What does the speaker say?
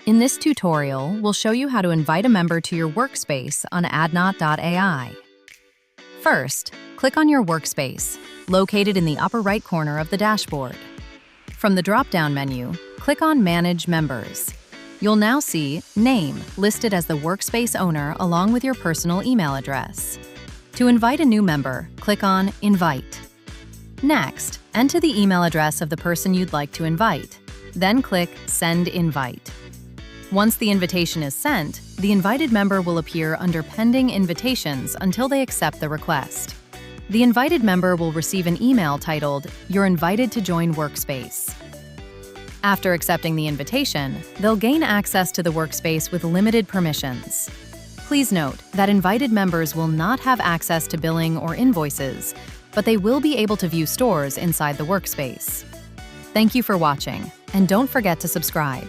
In this tutorial, we'll show you how to invite a member to your workspace on adknot.ai. First, click on your workspace, located in the upper right corner of the dashboard. From the drop-down menu, click on Manage Members. You'll now see Name listed as the workspace owner along with your personal email address. To invite a new member, click on Invite. Next, enter the email address of the person you'd like to invite. Then click Send Invite. Once the invitation is sent, the invited member will appear under Pending Invitations until they accept the request. The invited member will receive an email titled, "You're invited to join Workspace." After accepting the invitation, they'll gain access to the workspace with limited permissions. Please note that invited members will not have access to billing or invoices, but they will be able to view stores inside the workspace. Thank you for watching, and don't forget to subscribe.